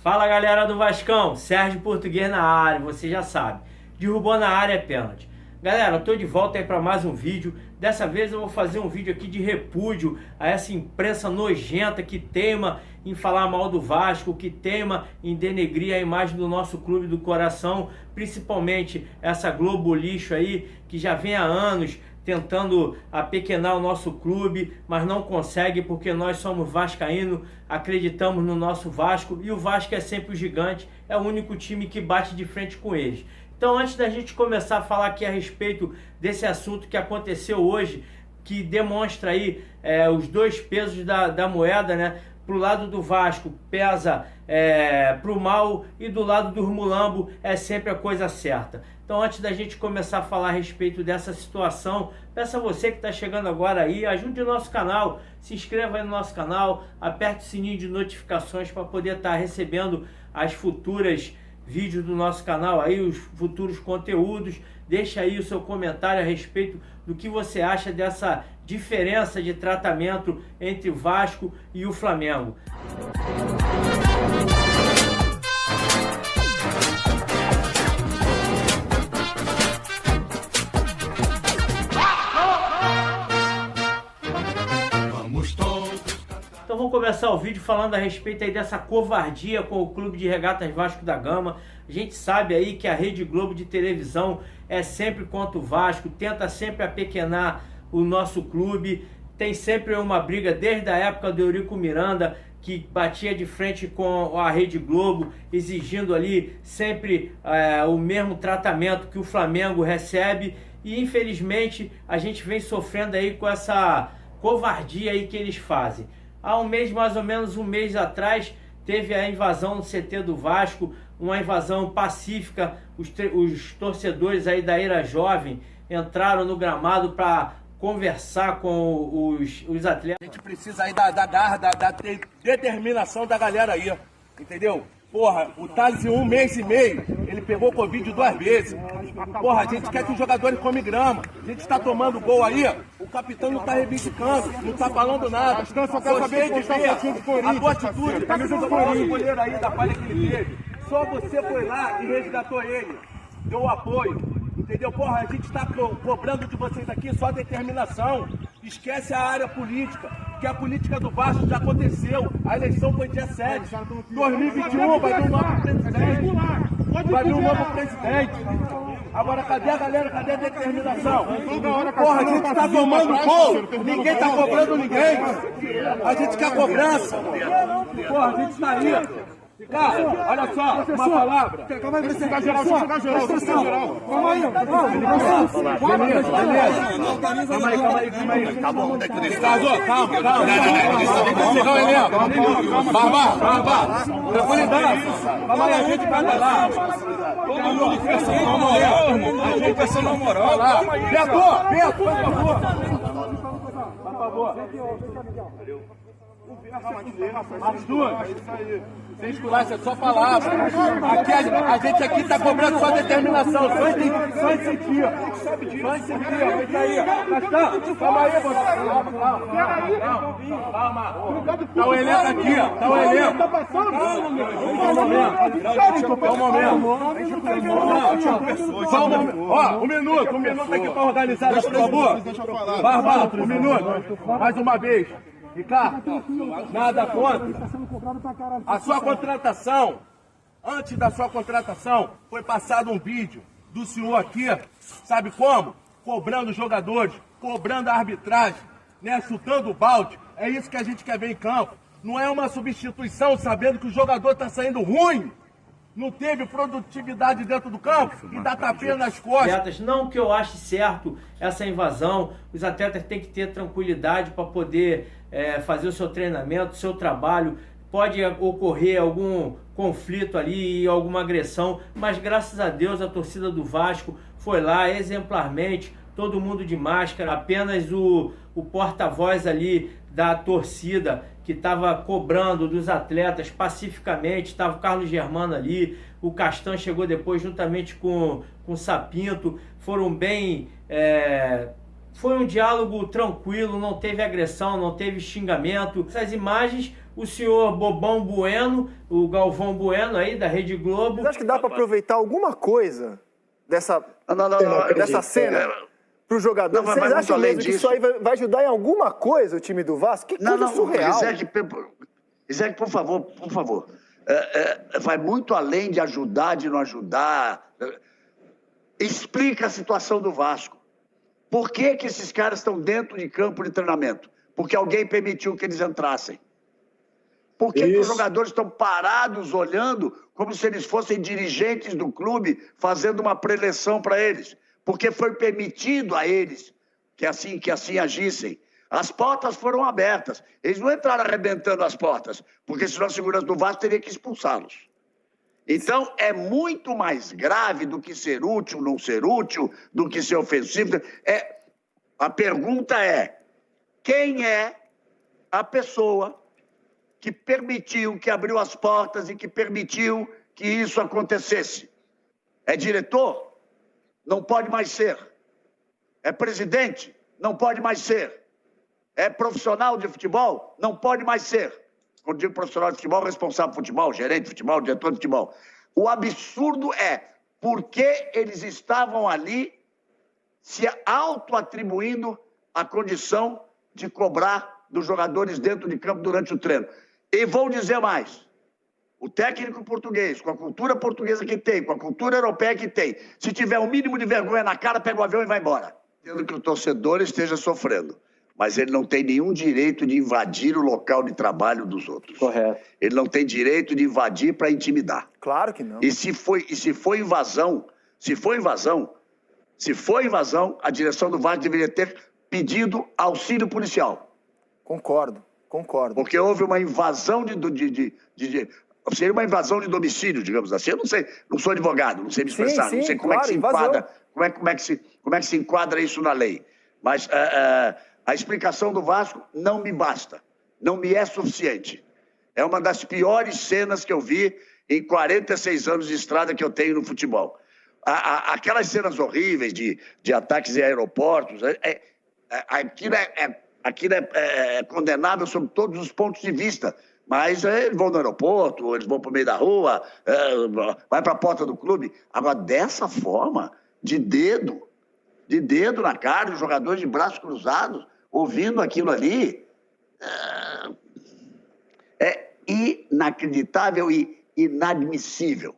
Fala galera do Vascão, Sérgio Português na área, você já sabe, derrubou na área é pênalti. Galera, eu tô de volta aí para mais um vídeo. Dessa vez eu vou fazer um vídeo aqui de repúdio a essa imprensa nojenta que teima em falar mal do Vasco, que teima em denegrir a imagem do nosso clube do coração, principalmente essa Globo lixo aí que já vem há anos tentando apequenar o nosso clube, mas não consegue porque nós somos vascaínos, acreditamos no nosso Vasco e o Vasco é sempre o gigante, é o único time que bate de frente com eles. Então, antes da gente começar a falar aqui a respeito desse assunto que aconteceu hoje, que demonstra aí os dois pesos da moeda, né? Pro lado do Vasco pesa pro mal e do lado do Mulambo é sempre a coisa certa. Então, antes da gente começar a falar a respeito dessa situação, peço a você que está chegando agora aí, ajude o nosso canal, se inscreva aí no nosso canal, aperte o sininho de notificações para poder estar recebendo as futuras vídeos do nosso canal aí, os futuros conteúdos. Deixa aí o seu comentário a respeito do que você acha dessa diferença de tratamento entre o Vasco e o Flamengo. Então vamos começar o vídeo falando a respeito aí dessa covardia com o Clube de Regatas Vasco da Gama. A gente sabe aí que a Rede Globo de televisão é sempre contra o Vasco, tenta sempre apequenar o nosso clube, tem sempre uma briga desde a época do Eurico Miranda, que batia de frente com a Rede Globo, exigindo ali sempre o mesmo tratamento que o Flamengo recebe, e infelizmente a gente vem sofrendo aí com essa covardia aí que eles fazem. Há um mês, mais ou menos um mês atrás, teve a invasão no CT do Vasco, uma invasão pacífica. Os torcedores aí da Era Jovem entraram no gramado para conversar com os atletas. A gente precisa aí da garra, da determinação da galera aí, entendeu? Porra, o Thales em um mês e meio, ele pegou Covid 2 vezes. Porra, a gente quer que os jogadores comem grama. A gente tá tomando gol aí, o capitão não tá reivindicando, não tá falando nada. Então só quero saber de ver a tua atitude, o goleiro aí da falha que ele teve. Só você foi lá e resgatou ele, deu apoio. Entendeu? Porra, a gente tá cobrando de vocês aqui só determinação. Esquece a área política, que a política do Vasco já aconteceu. A eleição foi dia 7. 2021 vai vir um novo presidente. Vai vir um novo presidente. Agora, cadê a galera? Cadê a determinação? Porra, a gente tá tomando gol. Ninguém tá cobrando ninguém. A gente quer cobrança. Porra, a gente tá aí. Cara, olha só, uma palavra. Calma aí, chegar geral, chegar geral. Calma aí, calma aí. Tá bom, calma. Barba. Tranquilidade. Calma aí, a gente vai lá. Todo mundo pensando na moral, irmão. A gente pensando na moral. Beto, por favor. Por favor. As duas. Sem esculacha, é só palavra. Aqui, a gente aqui tá cobrando só determinação, só incentivo. Só incentivo, fica aí. Gastão, calma aí, calma. Tá o elenco aqui, ó. Tá o elenco. Só um momento. Ó, um minuto aqui pra organizar, por favor. Barba, um minuto. Mais uma vez. Ricardo, nada contra. A sua contratação, antes da sua contratação, foi passado um vídeo do senhor aqui, sabe como? Cobrando os jogadores, cobrando a arbitragem, né? Chutando o balde. É isso que a gente quer ver em campo. Não é uma substituição sabendo que o jogador está saindo ruim. Não teve produtividade dentro do campo e dá tapinha nas costas. Não que eu ache certo essa invasão, os atletas têm que ter tranquilidade para poder fazer o seu treinamento, o seu trabalho. Pode ocorrer algum conflito ali, alguma agressão, mas graças a Deus a torcida do Vasco foi lá exemplarmente, todo mundo de máscara, apenas o porta-voz ali da torcida que estava cobrando dos atletas pacificamente, estava o Carlos Germano ali, o Castan chegou depois juntamente com o Sapinto, foram bem... Foi um diálogo tranquilo, não teve agressão, não teve xingamento. Essas imagens o senhor Bobão Bueno, o Galvão Bueno aí da Rede Globo. Você acha que dá para aproveitar alguma coisa dessa cena para o jogador? Vocês acham mesmo que isso aí vai ajudar em alguma coisa o time do Vasco? Que coisa surreal. Rizek, por favor. Vai muito além de ajudar, de não ajudar. Explica a situação do Vasco. Por que esses caras estão dentro de campo de treinamento? Porque alguém permitiu que eles entrassem. Por que os jogadores estão parados olhando como se eles fossem dirigentes do clube fazendo uma preleção para eles? Porque foi permitido a eles que assim agissem. As portas foram abertas. Eles não entraram arrebentando as portas, porque senão a segurança do Vasco teria que expulsá-los. Então, é muito mais grave do que ser útil, não ser útil, do que ser ofensivo. A pergunta é, quem é a pessoa que permitiu, que abriu as portas e que permitiu que isso acontecesse? É diretor? Não pode mais ser. É presidente? Não pode mais ser. É profissional de futebol? Não pode mais ser. Quando digo profissional de futebol, responsável de futebol, gerente de futebol, diretor de futebol. O absurdo é por que eles estavam ali se auto-atribuindo a condição de cobrar dos jogadores dentro de campo durante o treino. E vou dizer mais. O técnico português, com a cultura portuguesa que tem, com a cultura europeia que tem, se tiver um mínimo de vergonha na cara, pega o avião e vai embora. Entendo que o torcedor esteja sofrendo, mas ele não tem nenhum direito de invadir o local de trabalho dos outros. Correto. Ele não tem direito de invadir para intimidar. Claro que não. E se foi invasão, a direção do Vasco deveria ter pedido auxílio policial. Concordo. Porque houve uma invasão seria uma invasão de domicílio, digamos assim. Eu não sei, não sou advogado, não sei me expressar, não sei como é que se enquadra, como é que se enquadra isso na lei. Mas a explicação do Vasco não me basta, não me é suficiente. É uma das piores cenas que eu vi em 46 anos de estrada que eu tenho no futebol. Aquelas cenas horríveis de ataques em aeroportos, aquilo é condenável sob todos os pontos de vista. Mas eles vão no aeroporto, eles vão para o meio da rua, vai para a porta do clube. Agora, dessa forma, de dedo na cara, os jogadores de braços cruzados, ouvindo aquilo ali, é inacreditável e inadmissível.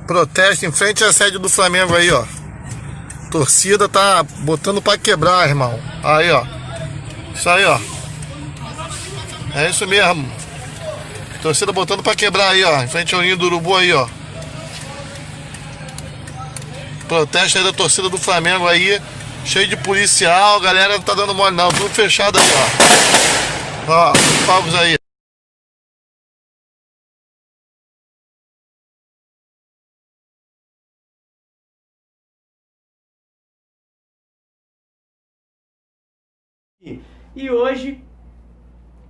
Protesto em frente à sede do Flamengo aí, ó. Torcida tá botando pra quebrar, irmão. Aí, ó. Isso aí, ó. É isso mesmo. Torcida botando pra quebrar aí, ó. Em frente ao Ninho do Urubu aí, ó. Protesto aí da torcida do Flamengo aí. Cheio de policial. Galera não tá dando mole não. Tudo fechado aí, ó. Ó, os palcos aí. E hoje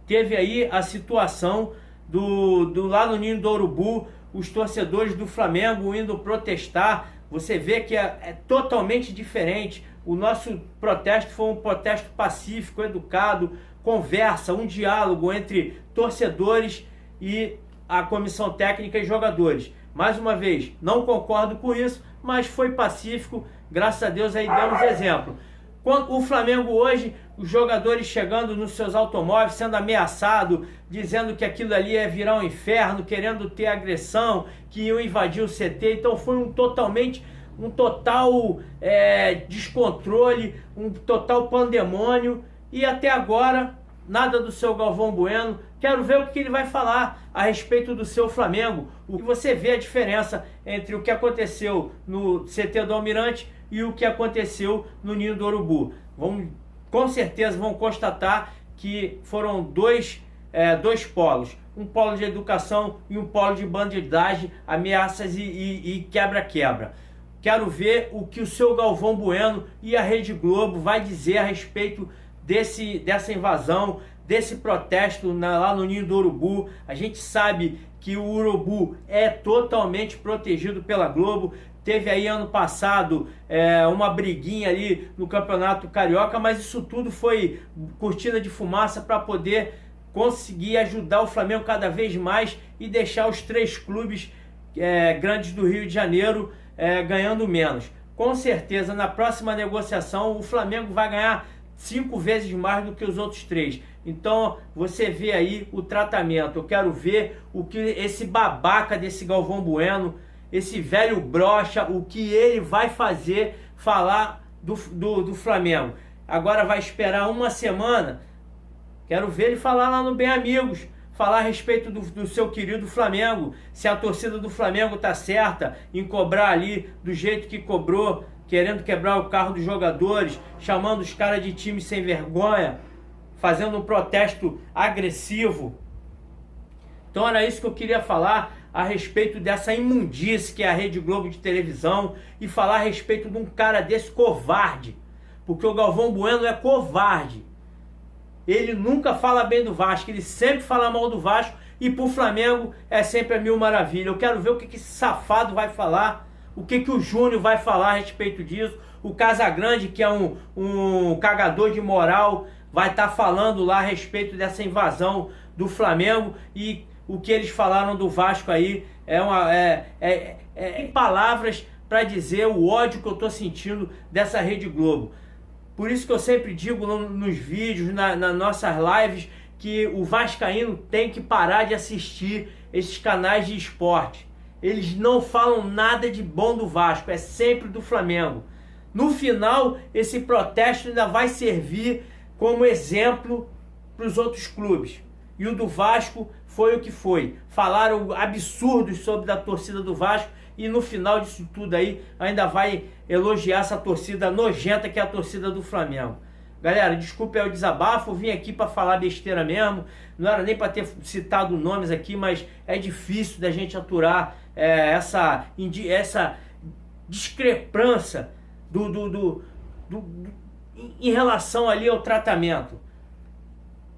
teve aí a situação do lá no Ninho do Urubu, os torcedores do Flamengo indo protestar. Você vê que é totalmente diferente. O nosso protesto foi um protesto pacífico, educado, conversa, um diálogo entre torcedores e a comissão técnica e jogadores. Mais uma vez, não concordo com isso, mas foi pacífico, graças a Deus aí demos exemplo. Quando o Flamengo hoje, os jogadores chegando nos seus automóveis, sendo ameaçados, dizendo que aquilo ali ia virar um inferno, querendo ter agressão, que iam invadir o CT. Então foi um total descontrole, um total pandemônio. E até agora, nada do seu Galvão Bueno. Quero ver o que ele vai falar a respeito do seu Flamengo. O que você vê a diferença entre o que aconteceu no CT do Almirante e o que aconteceu no Ninho do Urubu. Com certeza vão constatar que foram dois polos. Um polo de educação e um polo de bandidagem, ameaças e quebra-quebra. Quero ver o que o seu Galvão Bueno e a Rede Globo vai dizer a respeito dessa invasão, desse protesto lá no Ninho do Urubu. A gente sabe que o Urubu é totalmente protegido pela Globo. Teve aí ano passado uma briguinha ali no Campeonato Carioca, mas isso tudo foi cortina de fumaça para poder conseguir ajudar o Flamengo cada vez mais e deixar os 3 clubes grandes do Rio de Janeiro ganhando menos. Com certeza, na próxima negociação, o Flamengo vai ganhar 5 vezes mais do que os outros 3. Então, você vê aí o tratamento. Eu quero ver o que esse babaca desse Galvão Bueno, esse velho broxa, o que ele vai falar do Flamengo. Agora vai esperar uma semana. Quero ver ele falar lá no Bem Amigos, falar a respeito do seu querido Flamengo, se a torcida do Flamengo tá certa em cobrar ali do jeito que cobrou, querendo quebrar o carro dos jogadores, chamando os caras de time sem vergonha, fazendo um protesto agressivo. Então era isso que eu queria falar a respeito dessa imundície que é a Rede Globo de televisão e falar a respeito de um cara desse covarde, porque o Galvão Bueno é covarde. Ele nunca fala bem do Vasco, ele sempre fala mal do Vasco e pro Flamengo é sempre a mil maravilha. Eu quero ver o que esse safado vai falar, o que o Júnior vai falar a respeito disso. O Casagrande, que é um cagador de moral, vai estar falando lá a respeito dessa invasão do Flamengo e o que eles falaram do Vasco aí em palavras para dizer o ódio que eu estou sentindo dessa Rede Globo. Por isso que eu sempre digo nos vídeos, nas nossas lives, que o vascaíno tem que parar de assistir esses canais de esporte. Eles não falam nada de bom do Vasco, é sempre do Flamengo. No final, esse protesto ainda vai servir como exemplo para os outros clubes. E o do Vasco foi o que foi. Falaram absurdos sobre a torcida do Vasco e no final disso tudo aí ainda vai elogiar essa torcida nojenta que é a torcida do Flamengo. Galera, desculpa o desabafo, eu vim aqui para falar besteira mesmo. Não era nem para ter citado nomes aqui, mas é difícil da gente aturar essa discrepância em relação ali ao tratamento.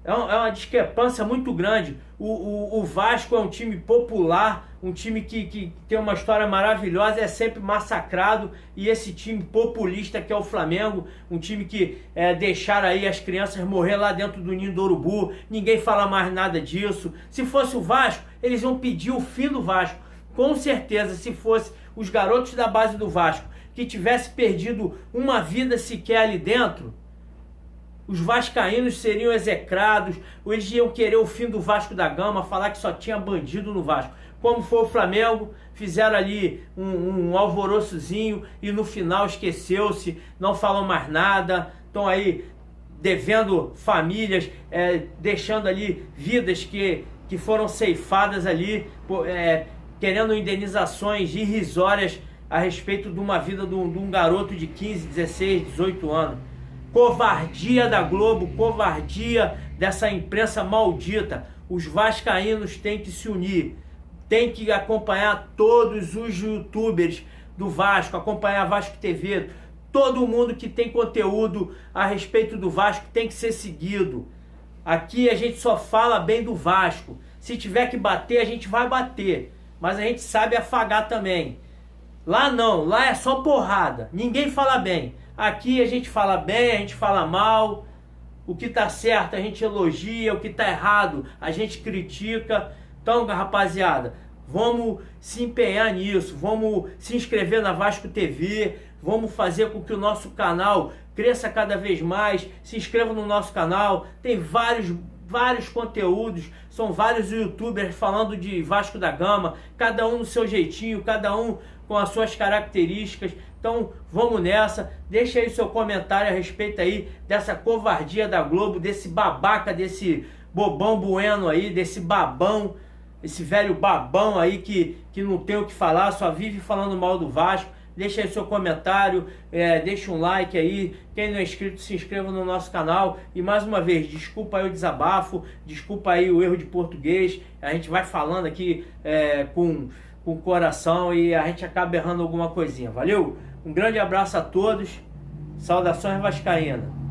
É uma discrepância muito grande. O Vasco é um time popular, um time que tem uma história maravilhosa, é sempre massacrado, e esse time populista que é o Flamengo, um time que deixaram aí as crianças morrer lá dentro do Ninho do Urubu, ninguém fala mais nada disso. Se fosse o Vasco, eles iam pedir o fim do Vasco. Com certeza, se fosse os garotos da base do Vasco que tivesse perdido uma vida sequer ali dentro, os vascaínos seriam execrados, ou eles iam querer o fim do Vasco da Gama, falar que só tinha bandido no Vasco. Como foi o Flamengo, fizeram ali um alvoroçozinho e no final esqueceu-se, não falam mais nada, estão aí devendo famílias, deixando ali vidas que foram ceifadas ali, querendo indenizações irrisórias a respeito de uma vida de um garoto de 15, 16, 18 anos. Covardia da Globo, covardia dessa imprensa maldita. Os vascaínos têm que se unir, têm que acompanhar todos os youtubers do Vasco, acompanhar a Vasco TV, Todo mundo que tem conteúdo a respeito do Vasco tem que ser seguido. Aqui a gente só fala bem do Vasco. Se tiver que bater, a gente vai bater. Mas a gente sabe afagar também. Lá não, lá é só porrada. Ninguém fala bem. Aqui a gente fala bem, a gente fala mal. O que tá certo a gente elogia, o que tá errado a gente critica. Então, rapaziada, vamos se empenhar nisso. Vamos se inscrever na Vasco TV. Vamos fazer com que o nosso canal cresça cada vez mais. Se inscreva no nosso canal. Tem vários conteúdos. São vários youtubers falando de Vasco da Gama. Cada um no seu jeitinho, cada um com as suas características. Então vamos nessa. Deixa aí seu comentário a respeito aí dessa covardia da Globo, desse babaca, desse bobão bueno aí, desse babão, esse velho babão aí que não tem o que falar, só vive falando mal do Vasco. Deixa aí seu comentário, deixa um like aí. Quem não é inscrito, se inscreva no nosso canal. E mais uma vez, desculpa aí o desabafo, desculpa aí o erro de português. A gente vai falando aqui com o coração e a gente acaba errando alguma coisinha. Valeu? Um grande abraço a todos. Saudações vascaínas.